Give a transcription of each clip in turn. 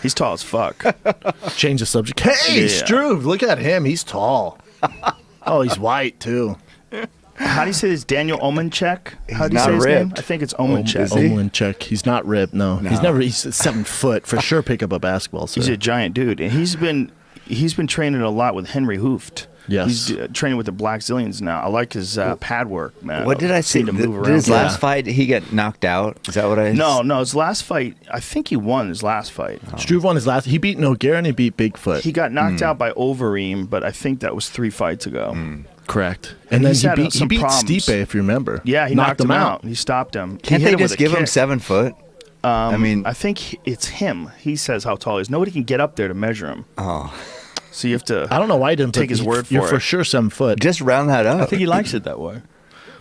He's tall as fuck. Change the subject. Hey, Yeah. Struve, look at him. He's tall. Oh, he's white, too. How do you say this? Daniel Omenchek? How do you not say his name? ripped. I think it's Omenchek. Omenchek. He's not ripped, no. He's 7 foot. For sure pick up a basketball. So. He's a giant dude. And he's been training a lot with Henry Hooft. Yes. He's training with the Black Zillions now. I like his pad work, man. What did I say? Seeing him move Did around. his last fight, he got knocked out? Is that what I... No, his last fight, I think he won his last fight. Struve won his last. He beat Nogueira and he beat Bigfoot. He got knocked out by Overeem, but I think that was 3 fights ago. Correct. And then he's he had beat some problems. Stipe, if you remember. Yeah, he knocked him out. He stopped him. Can't He they hit him just with a give him kick. 7 foot? I mean... I think it's him. He says how tall he is. Nobody can get up there to measure him. Oh. So you have to... I don't know why he didn't take his word for it. You're for sure 7 foot. Just round that up. I think he likes it that way.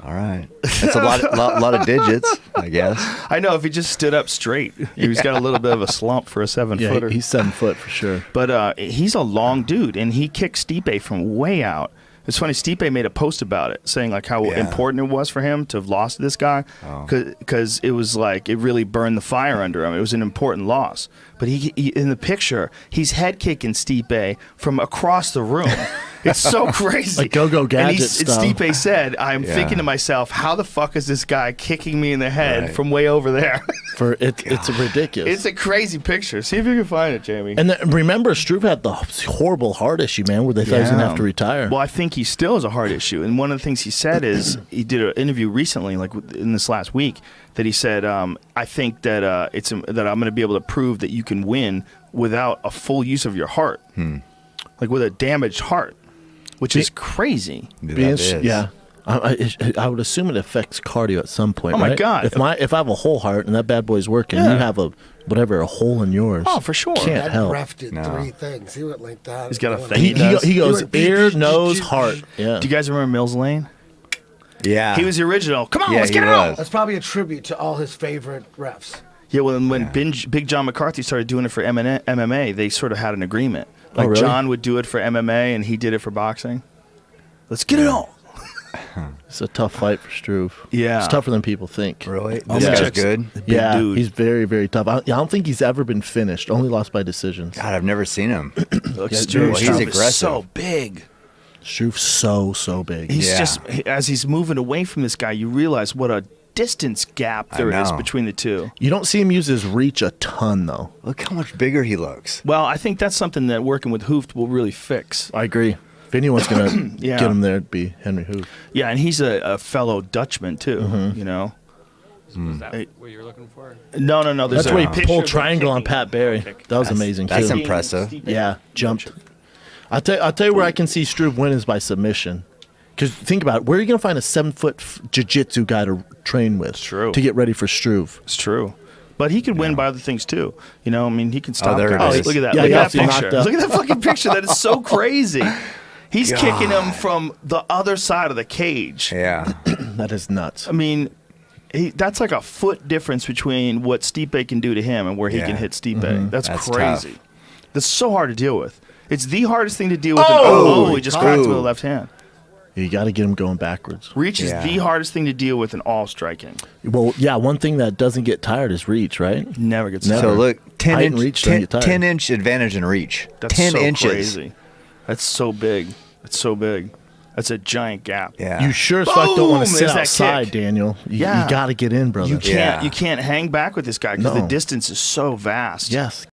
All right. That's a lot of digits, I guess. I know, if he just stood up straight. He's got a little bit of a slump for a 7-footer. Yeah, he's 7 foot for sure. But he's a long dude, and he kicked Stipe from way out. It's funny, Stipe made a post about it, saying like how important it was for him to have lost to this guy, because it was like it really burned the fire under him. It was an important loss. But he in the picture, he's head kicking Stipe from across the room. It's so crazy. Like Go-Go Gadget and style. Stipe said, I'm thinking to myself, how the fuck is this guy kicking me in the head from way over there? It's ridiculous. It's a crazy picture. See if you can find it, Jamie. And then, remember, Struve had the horrible heart issue, man, where they thought he was going to have to retire. Well, I think he still has a heart issue. And one of the things he said is, he did an interview recently, like in this last week, that he said, I think that that I'm going to be able to prove that you can win without a full use of your heart. Like with a damaged heart, which is crazy. Yeah. I would assume it affects cardio at some point. Oh my right? God! If I have a whole heart and that bad boy's working, you have a hole in yours. Oh, for sure. Can't That help. ref did 3 things. He went like that. He's got a thing. He goes went ear, nose, heart. Yeah. Do you guys remember Mills Lane? Yeah. He was the original. Come on, Yeah, let's get he it out. was. That's probably a tribute to all his favorite refs. Yeah, well, when Big John McCarthy started doing it for MMA, they sort of had an agreement. Like really? John would do it for MMA, and he did it for boxing. Let's get it on. It's a tough fight for Struve. Yeah. It's tougher than people think. Really? Oh, This yeah. guy's good? Yeah, dude. he's very, very tough. I don't think he's ever been finished. Only lost by decisions. God, I've never seen him. Struve he's is aggressive. so big. Struve's so big. He's Yeah. just, as he's moving away from this guy, you realize what a distance gap there is know. between the two. You don't see him use his reach a ton, though. Look how much bigger he looks. Well, I think that's something that working with Hooft will really fix. I agree. If anyone's going to Yeah. get him there, it'd be Henry Hoof. Yeah, and he's a fellow Dutchman, too, you know? Was that what you were looking for? No. There's That's a where he picture pulled of him triangle on kicking. Pat Barry. That was amazing, That's too. impressive. Yeah, jumped. I'll tell you where I can see Struve win is by submission. Because think about it, where are you going to find a 7-foot jiu-jitsu guy to train with? true. To get ready for Struve. It's true. But he could win by other things, too. You know, I mean, he can stop there it guys. is. Look at that. Yeah, Look he at got that picture. knocked up. Look at that fucking picture. That is so crazy. He's kicking him from the other side of the cage. Yeah. That is nuts. I mean, that's like a foot difference between what Stipe can do to him and where he can hit Stipe. That's crazy. tough. That's so hard to deal with. It's the hardest thing to deal with. He just cracked him with the left hand. You got to get him going backwards. Reach is the hardest thing to deal with in all striking. Well, yeah, one thing that doesn't get tired is reach, right? Never gets Never. So tired. look, 10 Height and inch, reach don't 10, get tired. 10-inch advantage in reach. That's 10 so inches. crazy. That's so big. That's so big. That's a giant gap. Yeah. You sure as fuck don't want to Boom! sit There's that outside, kick. Daniel. You Yeah. got to get in, brother. You can't. Yeah. You can't hang back with this guy because No. the distance is so vast. Yes.